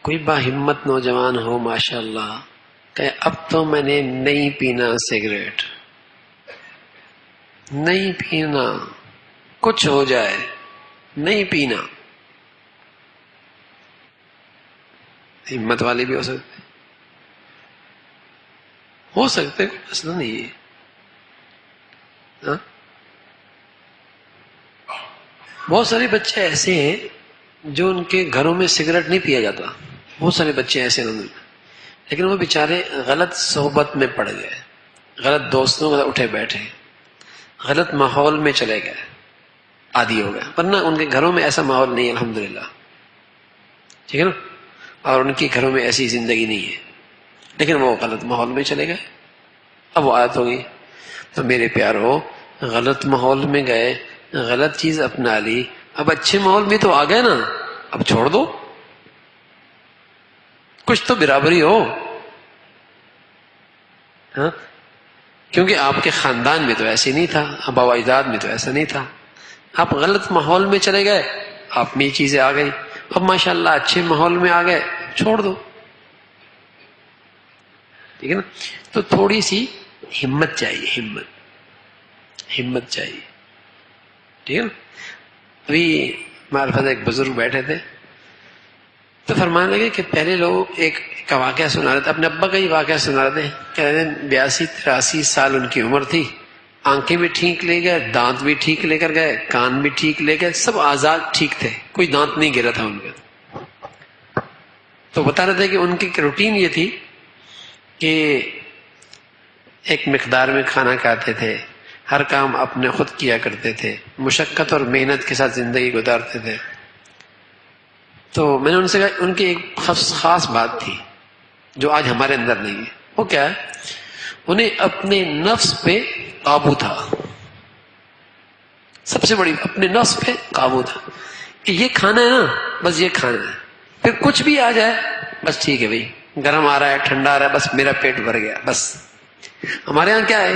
کوئی باہمت نوجوان ہو ماشاءاللہ کہ اب تو میں نے نہیں پینا سگریٹ، نہیں پینا، کچھ ہو جائے نہیں پینا. ہمت والے بھی ہو سکتے کوئی مسئلہ نہیں ہے. ہاں؟ بہت سارے بچے ایسے ہیں جو ان کے گھروں میں سگریٹ نہیں پیا جاتا، بہت سارے بچے ایسے ہیں، لیکن وہ بیچارے غلط صحبت میں پڑ گئے، غلط دوستوں کے اٹھے بیٹھے، غلط ماحول میں چلے گئے، عادی ہو گئے. ورنہ ان کے گھروں میں ایسا ماحول نہیں ہے الحمدللہ، ٹھیک ہے نا، اور ان کے گھروں میں ایسی زندگی نہیں ہے، لیکن وہ غلط ماحول میں چلے گئے، اب وہ عادت ہو گئی. تو میرے پیارو، غلط ماحول میں گئے، غلط چیز اپنا لی، اب اچھے ماحول میں تو آ گئے نا، اب چھوڑ دو، کچھ تو برابری ہو. ہاں؟ کیونکہ آپ کے خاندان میں تو ایسے نہیں تھا، آبا و اجداد میں تو ایسا نہیں تھا، آپ غلط ماحول میں چلے گئے، آپ میں یہ چیزیں آ گئی، اب ماشاءاللہ اچھے ماحول میں آ گئے، چھوڑ دو. ٹھیک ہے نا. تو تھوڑی سی ہمت چاہیے، ہمت چاہیے. ٹھیک ہے نا. ابھی ہمارے پاس ایک بزرگ بیٹھے تھے تو فرمانے لگے کہ پہلے لوگ ایک کا واقعہ سنا رہے تھے، اپنے ابا کا ہی واقعہ سنا رہے تھے. کہہ رہے تھے 82-83 سال ان کی عمر تھی، آنکھیں بھی ٹھیک لے گئے، دانت بھی ٹھیک لے کر گئے، کان بھی ٹھیک لے گئے، سب آزاد ٹھیک تھے، کوئی دانت نہیں گرا تھا ان کا. تو بتا رہے تھے کہ ان کی روٹین یہ تھی کہ ایک مقدار میں کھانا کھاتے تھے، ہر کام اپنے خود کیا کرتے تھے، مشقت اور محنت کے ساتھ زندگی گزارتے تھے. تو میں نے ان سے کہا ان کی ایک خاص بات تھی جو آج ہمارے اندر نہیں ہے. وہ کیا ہے؟ انہیں اپنے نفس پہ قابو تھا، سب سے بڑی اپنے نفس پہ قابو تھا کہ یہ کھانا ہے نا، بس یہ کھانا ہے، پھر کچھ بھی آ جائے بس ٹھیک ہے بھائی، گرم آ رہا ہے ٹھنڈا آ رہا ہے، بس میرا پیٹ بھر گیا. بس ہمارے ہاں کیا ہے،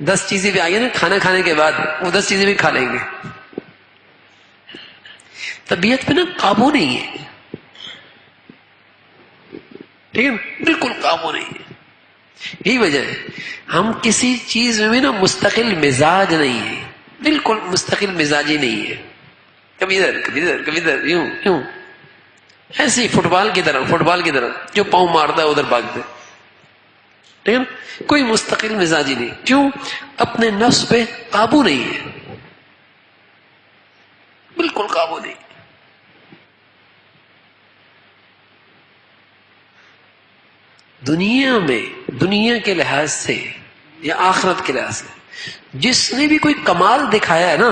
10 چیزیں بھی آئی نا کھانا کھانے کے بعد، وہ 10 چیزیں بھی کھا لیں گے. طبیعت پہ نا قابو نہیں ہے، ٹھیک ہے نا، بالکل قابو نہیں ہے. یہی وجہ ہے ہم کسی چیز میں نا مستقل مزاج نہیں ہے، بالکل مستقل مزاجی نہیں ہے، کبھی ادھر کبھی ادھر کبھی ادھر، یوں یوں ایسے فٹ بال کی طرح جو پاؤں مارتا ہے ادھر بھاگتے. ٹھیک ہے نا، کوئی مستقل مزاجی نہیں. کیوں؟ اپنے نفس پہ قابو نہیں ہے، بالکل قابو نہیں. دنیا میں، دنیا کے لحاظ سے یا آخرت کے لحاظ سے جس نے بھی کوئی کمال دکھایا ہے نا،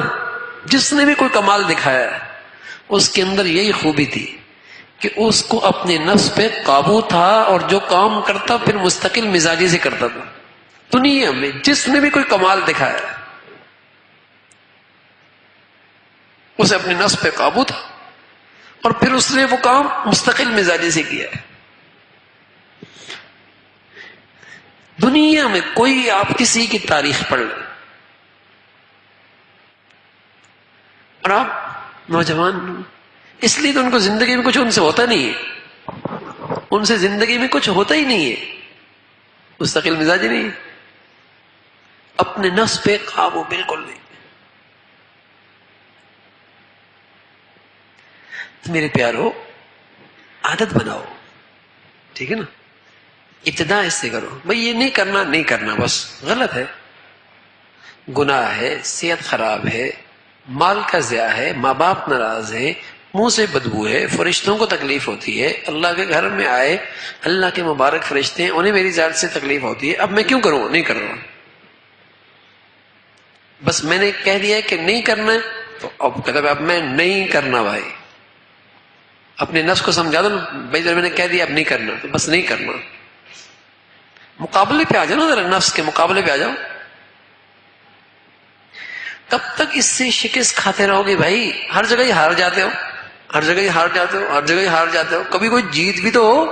جس نے بھی کوئی کمال دکھایا ہے، اس کے اندر یہی خوبی تھی کہ اس کو اپنے نفس پہ قابو تھا، اور جو کام کرتا پھر مستقل مزاجی سے کرتا تھا. دنیا میں جس نے بھی کوئی کمال دکھایا ہے، اسے اپنے نفس پہ قابو تھا، اور پھر اس نے وہ کام مستقل مزاجی سے کیا ہے. دنیا میں کوئی آپ کسی کی تاریخ پڑھ لیں، اور آپ نوجوان، اس لیے تو ان کو زندگی میں کچھ ان سے ہوتا نہیں ہے، ان سے زندگی میں کچھ ہوتا ہی نہیں ہے، مستقل مزاجی نہیں ہے، اپنے نفس پہ قابو بالکل نہیں. تو میرے پیارو، عادت بناؤ، ٹھیک ہے نا. ابتدا اس سے کرو، بھائی یہ نہیں کرنا، نہیں کرنا، بس غلط ہے، گناہ ہے، صحت خراب ہے، مال کا ضیاع ہے، ماں باپ ناراض ہے، منہ سے بدبو ہے، فرشتوں کو تکلیف ہوتی ہے، اللہ کے گھر میں آئے اللہ کے مبارک فرشتے ہیں، انہیں میری ذات سے تکلیف ہوتی ہے، اب میں کیوں کروں؟ نہیں کر رہا، بس میں نے کہہ دیا کہ نہیں کرنا ہے، تو اب کہتا اب میں نہیں کرنا. بھائی اپنے نفس کو سمجھا دو نا، بھائی میں نے کہہ دیا اب نہیں کرنا، تو بس نہیں کرنا. مقابلے پہ آ جاؤ نا، ذرا نفس کے مقابلے پہ آ جاؤ. کب تک اس سے شکست کھاتے رہو گے بھائی؟ ہر جگہ ہی ہار جاتے ہو، ہر جگہ ہی ہار جاتے ہو، ہر جگہ ہی ہار جاتے ہو. کبھی کوئی جیت بھی تو ہو.